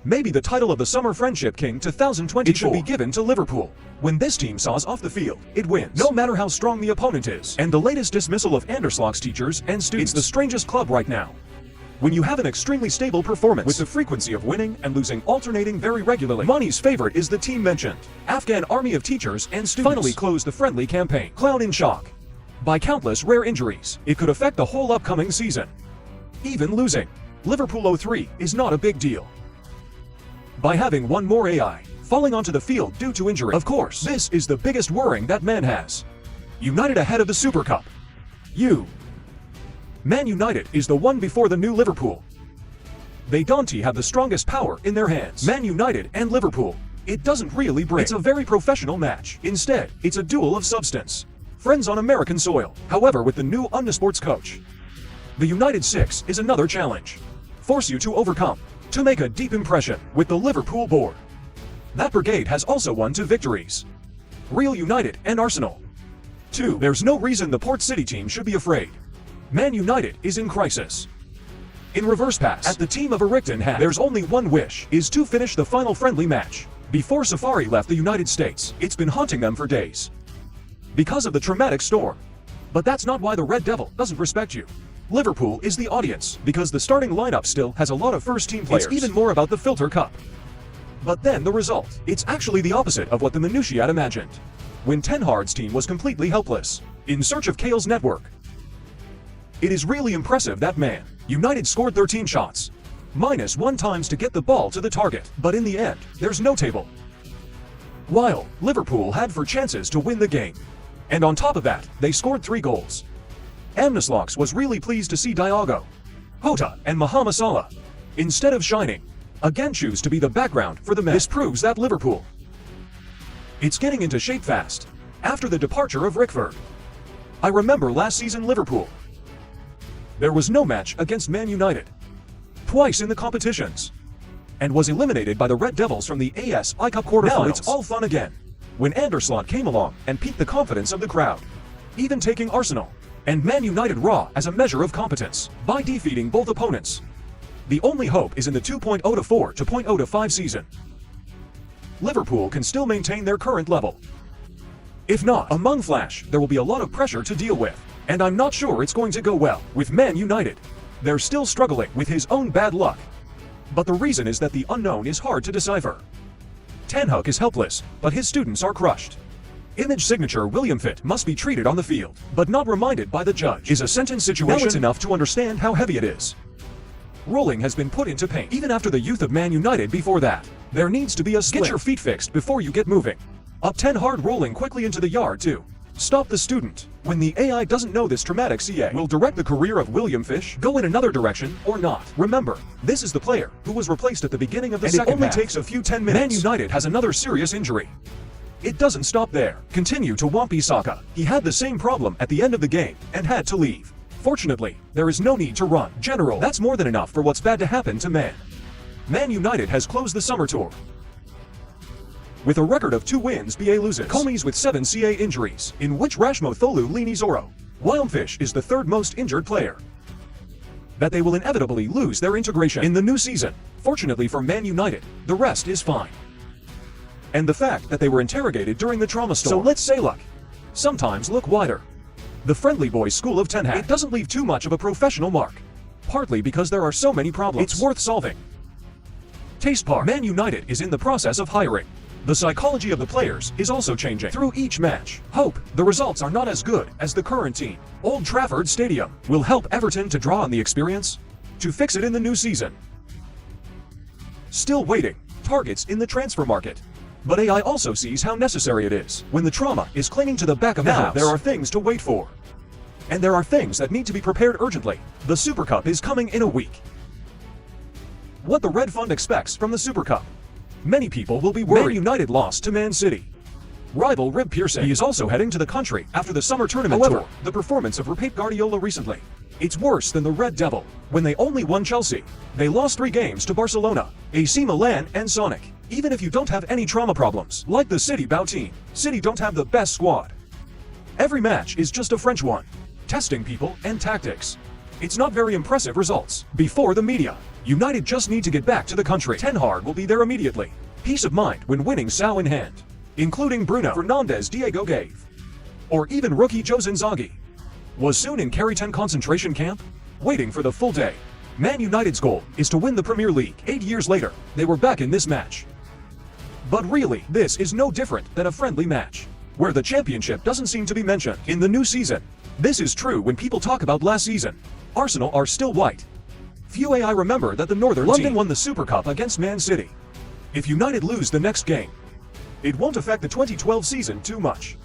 Maybe the title of the Summer Friendship King 2024 should be given to Liverpool. When this team saws off the field, it wins, no matter how strong the opponent is. And the latest dismissal of Anderslot's teachers and students, it's the strangest club right now. When you have an extremely stable performance, with the frequency of winning and losing alternating very regularly, Money's favorite is the team mentioned. Afghan army of teachers and students finally closed the friendly campaign. Clown in shock. By countless rare injuries, it could affect the whole upcoming season. Even losing Liverpool 03 is not a big deal. By having one more AI falling onto the field due to injury, of course, this is the biggest worrying that man has. United ahead of the Super Cup. Man United is the one before the new Liverpool. They don't have the strongest power in their hands. Man United and Liverpool. It doesn't really bring. It's a very professional match. Instead, it's a duel of substance. Friends on American soil. However, with the new Unisports coach, the United Six is another challenge. Force you to overcome, to make a deep impression with the Liverpool board. That brigade has also won 2 victories. Real United and Arsenal. 2. There's no reason the Port City team should be afraid. Man United is in crisis. In reverse pass, at the team of Erikton had, there's only one wish, is to finish the final friendly match before Safari left the United States. It's been haunting them for days because of the traumatic storm. But that's not why the Red Devil doesn't respect you. Liverpool is the audience, because the starting lineup still has a lot of first-team players. It's even more about the Filter Cup. But then the result, it's actually the opposite of what the minutiae had imagined. When Ten Hag's team was completely helpless, in search of Kale's network. It is really impressive that Man United scored 13 shots, -1 times to get the ball to the target, but in the end, there's no table. While Liverpool had 4 chances to win the game. And on top of that, they scored 3 goals. Anderslot was really pleased to see Diogo Jota and Mohamed Salah, instead of shining, again choose to be the background for the match. This proves that Liverpool, it's getting into shape fast, after the departure of Rickford. I remember last season Liverpool, there was no match against Man United, twice in the competitions, and was eliminated by the Red Devils from the ASI Cup quarterfinals. Now it's all fun again, when Anderslot came along and piqued the confidence of the crowd, even taking Arsenal and Man United raw as a measure of competence, by defeating both opponents. The only hope is in the 2.0-4 to 0.0-5 season. Liverpool can still maintain their current level. If not, among Flash, there will be a lot of pressure to deal with, and I'm not sure it's going to go well with Man United. They're still struggling with his own bad luck. But the reason is that the unknown is hard to decipher. Ten Hag is helpless, but his students are crushed. Image signature William Fit must be treated on the field, but not reminded by the judge. Is a sentence situation. Now it's enough to understand how heavy it is. Rolling has been put into paint, even after the youth of Man United before that. There needs to be a split. Get your feet fixed before you get moving. Up 10 hard rolling quickly into the yard too. Stop the student. When the AI doesn't know this traumatic CA will direct the career of William Fish, go in another direction or not. Remember, this is the player who was replaced at the beginning of the second half. It only takes a few 10 minutes. Man United has another serious injury. It doesn't stop there. Continue to Wan-Bissaka. He had the same problem at the end of the game and had to leave. Fortunately, there is no need to run. General, that's more than enough for what's bad to happen to Man. Man United has closed the summer tour with a record of 2 wins, BA loses. Comies with 7 CA injuries, in which Rashmo Tholu Lini Zoro. Wildfish is the 3rd most injured player. That they will inevitably lose their integration in the new season. Fortunately for Man United, the rest is fine. And the fact that they were interrogated during the trauma storm. So let's say luck. Sometimes look wider. The Friendly Boys School of Ten Hag, it doesn't leave too much of a professional mark. Partly because there are so many problems. It's worth solving. Taste part. Man United is in the process of hiring. The psychology of the players is also changing through each match. Hope the results are not as good as the current team. Old Trafford Stadium will help Everton to draw on the experience to fix it in the new season. Still waiting. Targets in the transfer market. But AI also sees how necessary it is when the trauma is clinging to the back of the house. There are things to wait for. And there are things that need to be prepared urgently. The Super Cup is coming in a week. What the Red Fund expects from the Super Cup. Many people will be worried. Man United lost to Man City. Rival Rib Pearson. He is also heading to the country after the summer tournament tour. The performance of Pep Guardiola recently, it's worse than the Red Devil. When they only won Chelsea, they lost 3 games to Barcelona, AC Milan and Sonic. Even if you don't have any trauma problems, like the City bout team, City don't have the best squad. Every match is just a French one, testing people and tactics. It's not very impressive results before the media. United just need to get back to the country. Ten Hag will be there immediately. Peace of mind when winning Sao in hand, including Bruno Fernandes, Diego Gave, or even rookie Jose Inzaghi, was soon in Carrington concentration camp, waiting for the full day. Man United's goal is to win the Premier League. 8 years later, they were back in this match. But really, this is no different than a friendly match, where the championship doesn't seem to be mentioned. In the new season, this is true when people talk about last season. Arsenal are still white. Few AI remember that the Northern London won the Super Cup against Man City. If United lose the next game, it won't affect the 2012 season too much.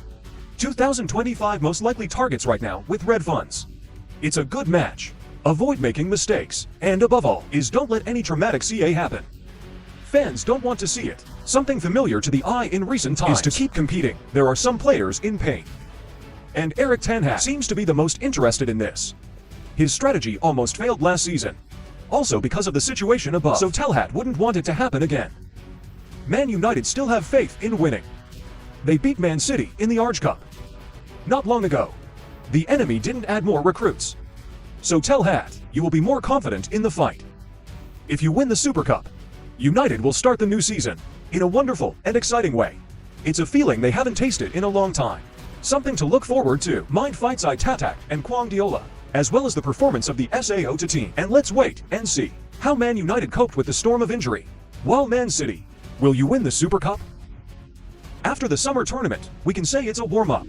2025 most likely targets right now with red funds. It's a good match. Avoid making mistakes, and above all, don't let any traumatic CA happen. Fans don't want to see it. Something familiar to the eye in recent times is to keep competing. There are some players in pain, and Erik ten Hag seems to be the most interested in this. His strategy almost failed last season, also because of the situation above, so ten Hag wouldn't want it to happen again. Man United still have faith in winning. They beat Man City in the Arge Cup not long ago. The enemy didn't add more recruits, so ten Hag, you will be more confident in the fight. If you win the Super Cup, United will start the new season in a wonderful and exciting way. It's a feeling they haven't tasted in a long time. Something to look forward to. Mind fights Tatak and Kwang Diola, as well as the performance of the SAO team. And let's wait and see how Man United coped with the storm of injury. While Man City, will you win the Super Cup? After the summer tournament, we can say it's a warm-up.